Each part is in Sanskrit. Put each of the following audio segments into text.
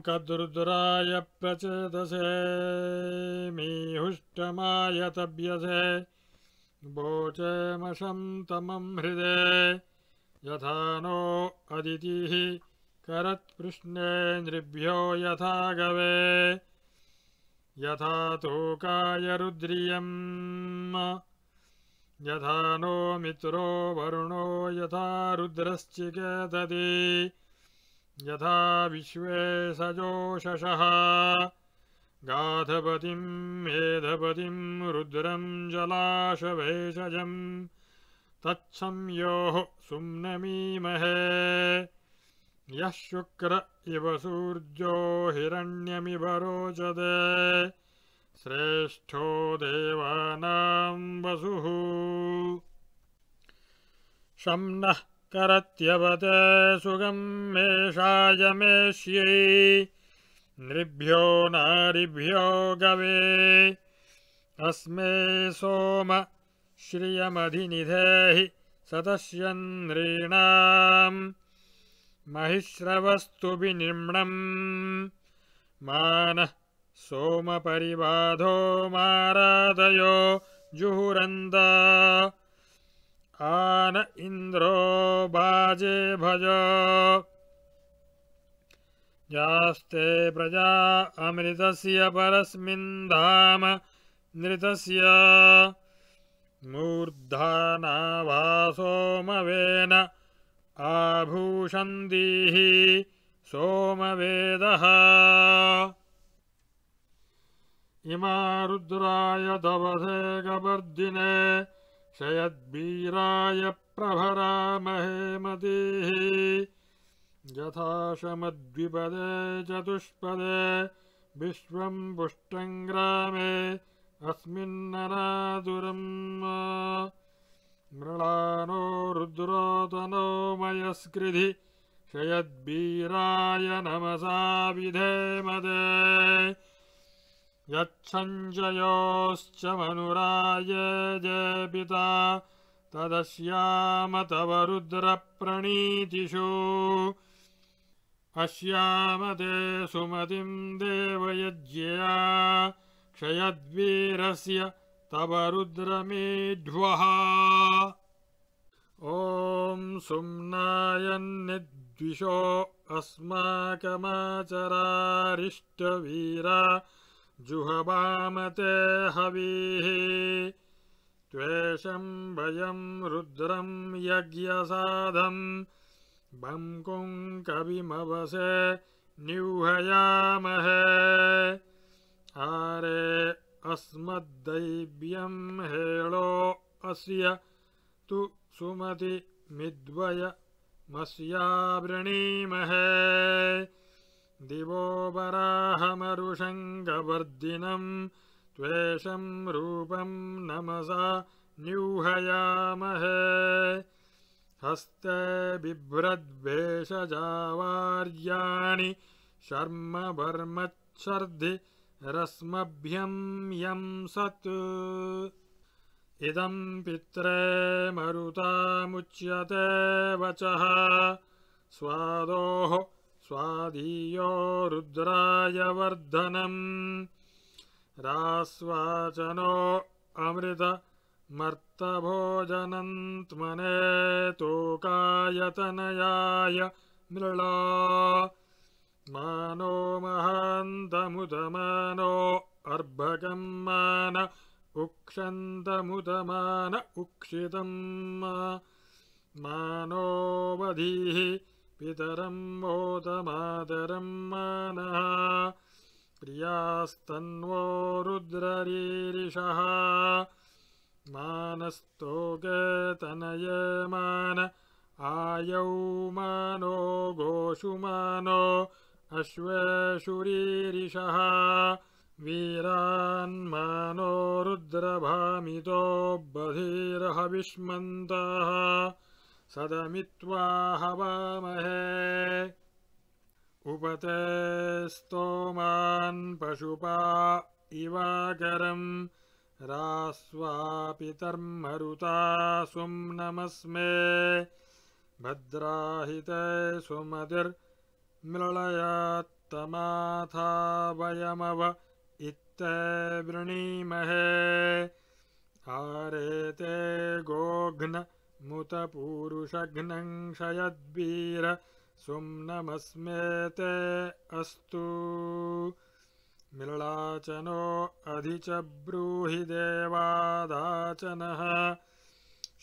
कद्रुद्राय प्रचेदसे मीहुष्टमाय तव्यसे वोचेमशं तमं हृदे यथा नो अदितिः करत्पृष्णे नृभ्यो यथा गवे यथा तोकाय रुद्रियम् यथा नो मित्रो वरुणो यथा रुद्रश्चिकेतति यथा विश्वे सजोषसः गाधपतिं मेधपतिं रुद्रं जलाशभेषजं तत्संयोः सुम्नमीमहे यः शुक्र इव सूर्यो हिरण्यमिव रोचते श्रेष्ठो देवानां वसुः शं नः करत्यवते सुगं मेषाय मेष्यै नृभ्यो नारिभ्यो गवे अस्मे सोम श्रियमधिनिधेहि सतस्य नृणां महिश्रवस्तु विनिम्नम् मानः सोमपरिबाधो मारादयो जुहुरन्द आन इन्द्रो बाजे भज यास्ते प्रजा अमृतस्य परस्मिन् धाम नृतस्य मूर्धानाभा सोमवेन आभूषन्तीः सोमवेदः इमा रुद्राय तवसे कपर्दिने शयद्वीराय प्रभरा महेमतीः यथा शमद्विपदे चतुष्पदे विश्वं पुष्टं ग्रामे अस्मिन्ननातुरम् मृळानो रुद्रो तनो मयस्कृधि शयद्वीराय नमसा विधेमते यच्छञ्जयोश्च मनुराय जयपिता तदस्याम तव रुद्रप्रणीतिषु अस्याम ते सुमतिं देवयज्ञया क्षयद्वीरस्य तव रुद्रमेढ्वः ॐ सुम्नायन्निद्विषो अस्माकमाचरारिष्टवीरा जुहवामते हवीः त्वेषं वयं रुद्रं यज्ञसाधं बङ्कुं कविमवसे न्यूहयामहे आरे अस्मद्दैव्यं हेळो अस्य तु सुमति मिद्वयमस्यावृणीमहे दिवो वराहमरुषङ्गवर्धिनं त्वेषं रूपं नमसा न्यूहयामहे हस्ते बिभ्रद्भेषजावार्याणि शर्म वर्मच्छर्धि रस्मभ्यं यं सत् इदं पित्रे मरुतामुच्यते वचः स्वादोः स्वाधीयो रुद्राय वर्धनम् रास्वाचनो अमृत मर्तभोजनन्त्मने तोकायतनयाय मृळा मानो महान्तमुदमानो अर्भकं मान उक्षन्तमुदमान उक्षितं मानोवधीः पितरं मोदमातरं मानः प्रियास्तन्वो रुद्ररीरिषः मानस्तोके तनये मान आयौ मानो गोषुमानो अश्वेषुरीरिषः वीरान्मानो रुद्रभामितो बधिर्हविष्मन्तः सदमित्वा हवामहे उपते स्तोमान् पशुपा इवाकरं रास्वापितर्मरुता सुम्नमस्मे भद्राहिते सुमतिर् मृळयत्तमाथा वयमव इत्ते वृणीमहे आरेते गोघ्न मुतपूरुषघ्नं क्षयद्वीर सुम्नमस्मेते अस्तु मृळाचनो अधि च ब्रूहि देवादाचनः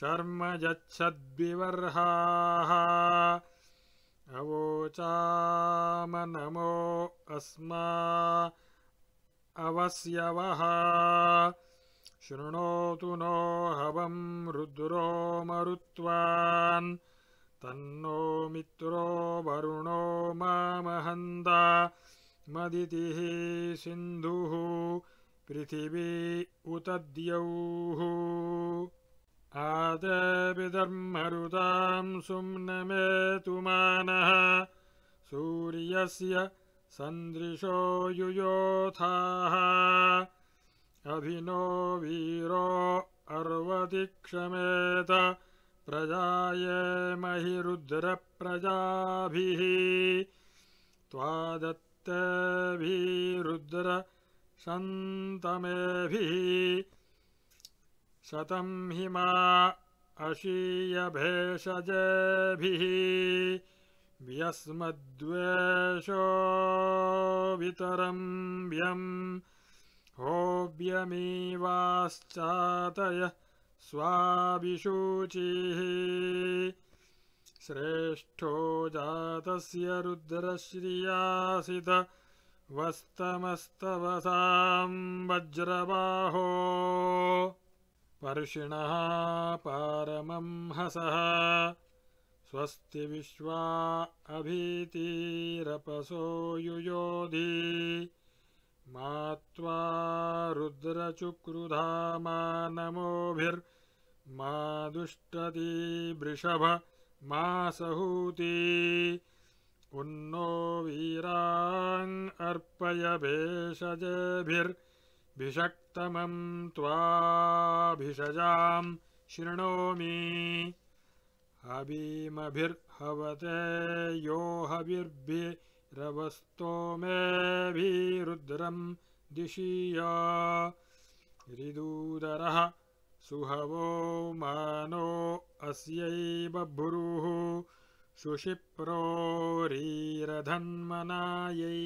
शर्म यच्छद्विवर्हाः अवोचाम नमो अस्मा अवस्यवः शृणोतु नो हवं रुद्रो मरुत्वान् तन्नो मित्रो वरुणो मामहन्ता मदितिः सिन्धुः पृथिवी उत द्यौः आदेविधर्मरुतां सुम्नमेतु मानः सूर्यस्य सन्दृशो युयोथाः अभिनो वीरो अर्वतिक्षमेत प्रजाये महि रुद्रप्रजाभिः त्वादत्तेभिरुद्र शन्तमेभिः शतं हिमा अशीयभेषजेभिः व्यस्मद्वेषो वितरं व्यं होव्यमीवाश्चातयः स्वाभिषूचिः श्रेष्ठो जातस्य रुद्रश्रियासित वस्तमस्तवसां वज्रबाहो पर्षिणः पारमं हसः स्वस्ति विश्वा अभीतिरपसो युयोधि मात्वा रुद्रचुक्रुधामा नमोभिर्मा दुष्टति वृषभ मा सहूति उन्नो वीरान् अर्पय भेषजेभिर्भिषक्तमं त्वाभिषजां शृणोमि हवीमभिर्हवते यो हविर्भिरवस्तोमेभिरुद्रं दिशीय ऋदूदरः सुहवो मानो अस्यै बभ्रुः शुशिप्रो रीरधन्मनायै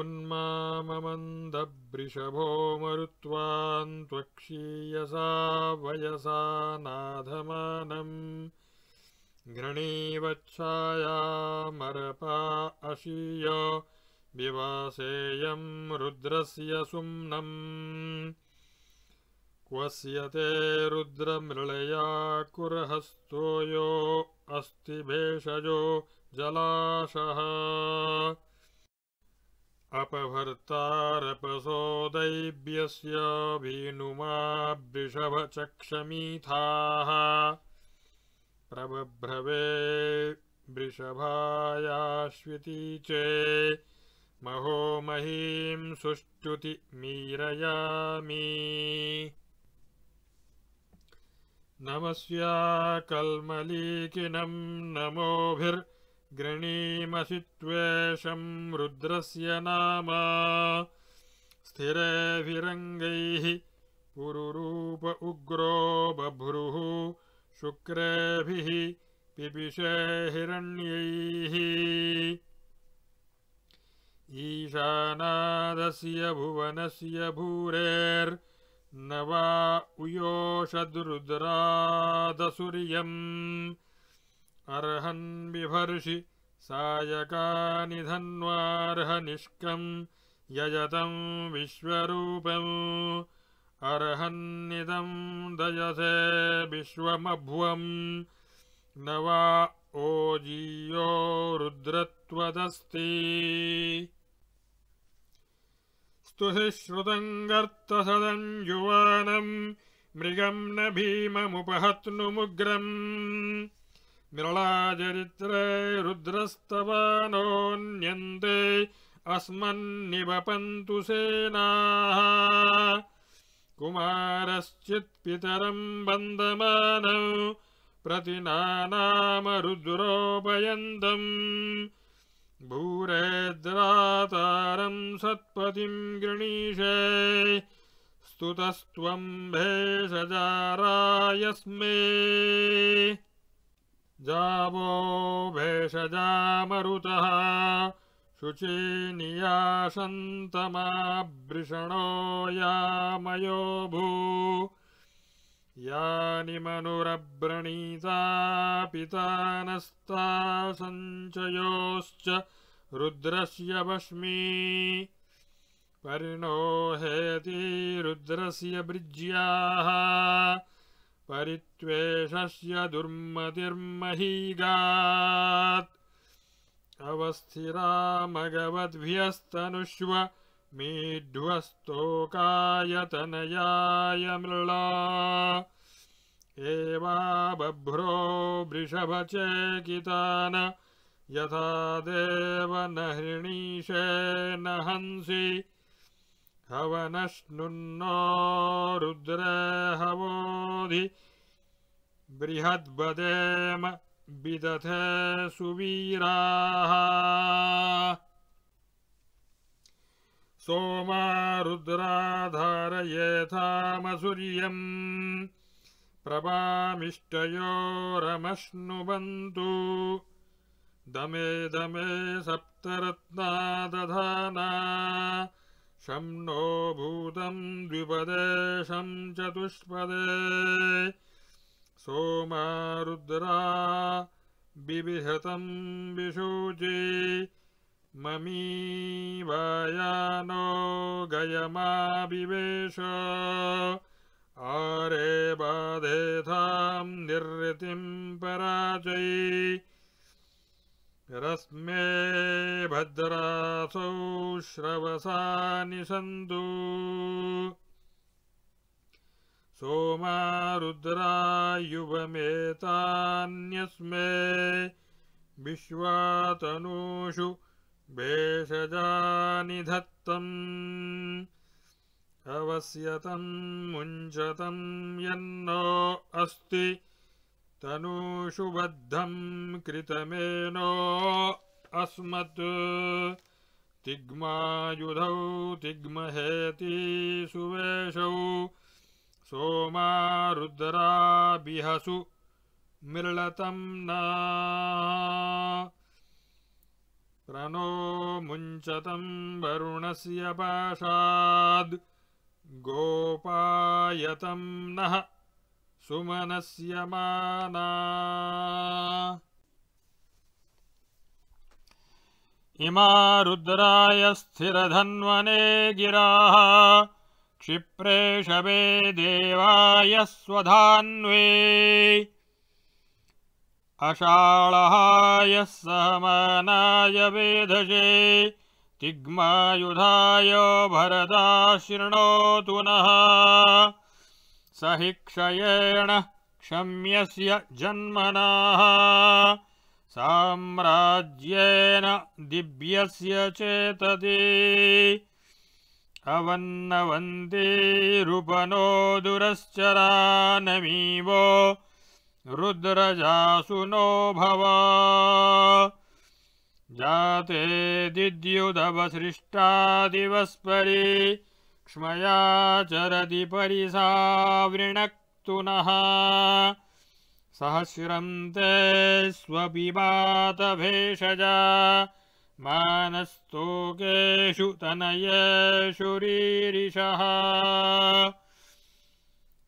उन्माममन्दवृषभो मरुत्वान् त्वक्षीयसा वयसा नाधमानम् घृणीवच्छायामरपा अशीय विवासेयं रुद्रस्य सुम्नम् क्वस्य ते रुद्रमृळया कुरहस्तो यो अस्ति भेषजो जलाशः अपभर्तारपसो दैव्यस्य भीनुमा वृषभचक्षमीथाः प्रबभ्रवे वृषभायाश्विती चे महो महीं सुष्टुति मीरयामि नमस्या कल्मलीकिनं नमोभिर्गृणीमसि त्वेषं रुद्रस्य नाम स्थिरेभिरङ्गैः पुरुरूप उग्रो बभ्रुः शुक्रेभिः पिपिषे हिरण्यैः ईशानादस्य भुवनस्य भूरेर्नवा उयोषद्रुद्रादसूर्यम् अर्हन् बिभर्षि सायकानि धन्वार्हनिष्कं यजतं विश्वरूपम् अर्हन्निदं दयसे विश्वमभ्वम् न वा ओजीयो रुद्रत्वदस्ति स्तुहि श्रुतङ्गर्तसदञ्जुवानं मृगं न भीममुपहत्नुमुग्रम् मृळाचरित्रे रुद्रस्तवानोऽन्यन्ते अस्मन्निवपन्तु सेनाः कुमारश्चित्पितरं वन्दमानौ प्रतिनानाम रुद्रोपयन्तम् भूरेद्रातारं सत्पतिं गृणीषे स्तुतस्त्वं भेषजारायस्मे जावो भेषजामरुतः शुचिनियाशन्तमावृषणो यामयो भू यानि मनुरव्रणीता पितानस्ता सञ्चयोश्च रुद्रस्य वश्मी परिणो हेति रुद्रस्य वृज्याः परित्वेषस्य दुर्मतिर्महीगात् अवस्थिरामगवद्भ्यस्तनुष्व मीढ्वस्तोकायतनयाय मृळा एवा बभ्रो वृषभचेकितान यथा देव न हृणीशेन हंसि हवनश्नुन्नो रुद्रे हवोधि बृहद्बदेम विदथे सुवीराः सोमा रुद्राधारयेथामसूर्यम् प्रभामिष्टयोरमश्नुवन्तु दमे दमे सप्तरत्ना दधाना शं नो भूतं द्विपदे शं चतुष्पदे सोमा रुद्रा बिबिहतं विशूचि ममीवायानो गयमाविवेश आरे बाधेथां निर्ऋतिं पराजयी रश्मे भद्रासौ श्रवसानि सन्तु सोमा रुद्रा युवमेतान्यस्मे विश्वातनूषु भेषजानि धत्तम् अवस्यतं मुञ्चतं यन्नो अस्ति तनूषु बद्धं कृतमेनो अस्मत् तिग्मायुधौ तिग्महेति सुवेशौ सोमा रुद्रा बिहसु मृळतं न प्रणो मुञ्चतं वरुणस्य पाशाद् गोपायतं नः सुमनस्य माना इमा रुद्राय स्थिरधन्वने गिराः क्षिप्रेशवे देवाय स्वधान्वे अषाळहाय सहमानाय वेधसे तिग्मायुधाय भरता शृणोतु नः सहिक्षयेण क्षम्यस्य जन्मनाः साम्राज्येन दिव्यस्य चेतति अवन्नवन्तिरुपनो दुरश्चरानमीवो रुद्रजासुनो भव जाते दिद्युदवसृष्टादिवस्परि क्ष्मया चरति परिसावृणक्तु नः सहस्रं ते स्वपिबात भेषजा मानस्तोकेषु तनयेषु रीरिषः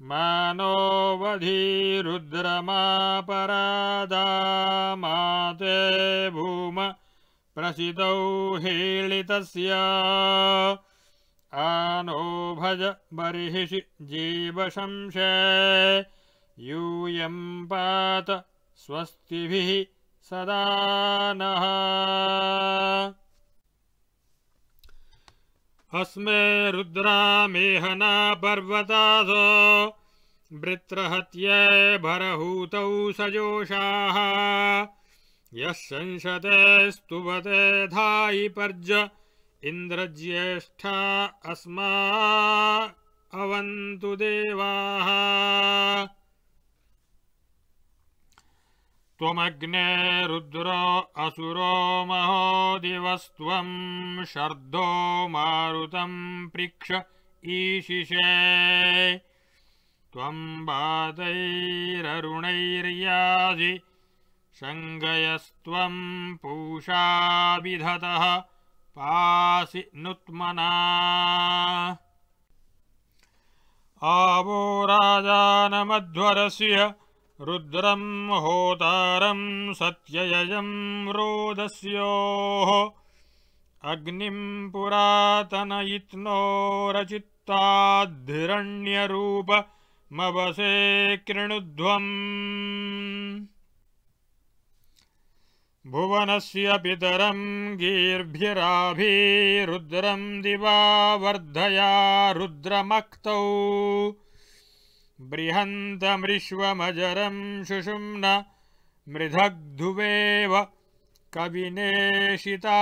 मानोवधि रुद्रमापरादामाते भूम प्रसितौ हेलितस्य आनो भज बर्हिषि जीवशंशे यूयं पात स्वस्तिभिः सदा नः अस्मे रुद्रा मेहना पर्वतासो वृत्रहत्ये भरहूतौ सजोषाः यः शंसते स्तुवते धायि पर्ज इन्द्रज्येष्ठा अस्मा अवन्तु देवाः त्वमग्ने रुद्रो असुरो महो दिवस्त्वं शर्धो मारुतं पृक्ष ईशिषे त्वं बाधैररुणैर्यासि शङ्गयस्त्वं पूषा विधतः पासि नुत्मना आवो राजानमध्वरस्य रुद्रं होतारं सत्ययजं रोदस्योः अग्निं पुरातनयित्नो रचित्ताद्धिरण्यरूपमवसे कृणुध्वम् भुवनस्य पितरं गीर्भिराभिरुद्रं दिवा वर्धया रुद्रमक्तौ बृहन्तमृश्वमजरं शुशुम्न मृधग्धुवेव कविनेशितासः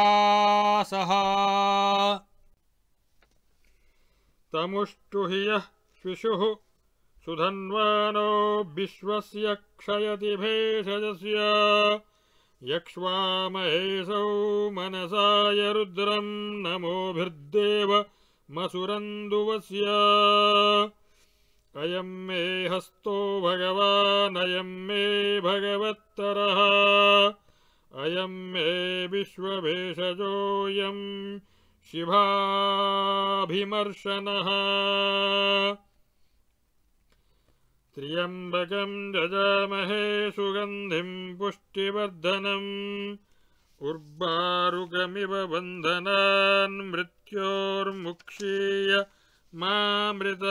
तमुष्टुहियः शिशुः सुधन्वानो विश्वस्य क्षयति भेषजस्य यक्ष्वामहेशौ मनसाय रुद्रं नमोभिर्देव मसुरन्दुवस्य अयं मे हस्तो भगवान् अयं मे भगवत्तरः अयं मे विश्वभेषजोऽयं शिभाभिमर्शनः त्र्यम्बकं जजामहे सुगन्धिं पुष्टिवर्धनम् उर्वारुकमिव बन्धनान् मृत्योर्मुक्षीय मामृतात्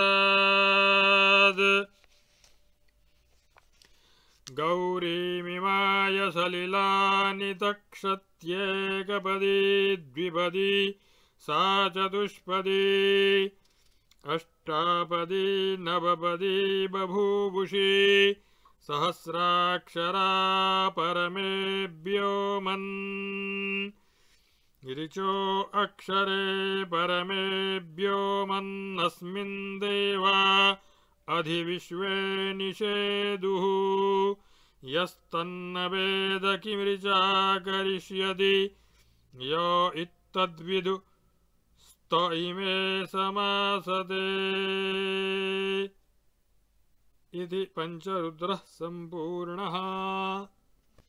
गौरीमिमाय सलिलानि तक्षत्येकपदी द्विपदी सा चतुष्पदी अष्टापदी नवपदी बभूवुषी सहस्राक्षरा परमेभ्योऽमन् ऋचो अक्षरे परमेभ्योऽमन्नस्मिन् देवा अधिविश्वे निषेदुः यस्तन्न वेद किमृचा करिष्यति यो इत्तद्विदु स्त इमे समासते इति पञ्चरुद्रः सम्पूर्णः।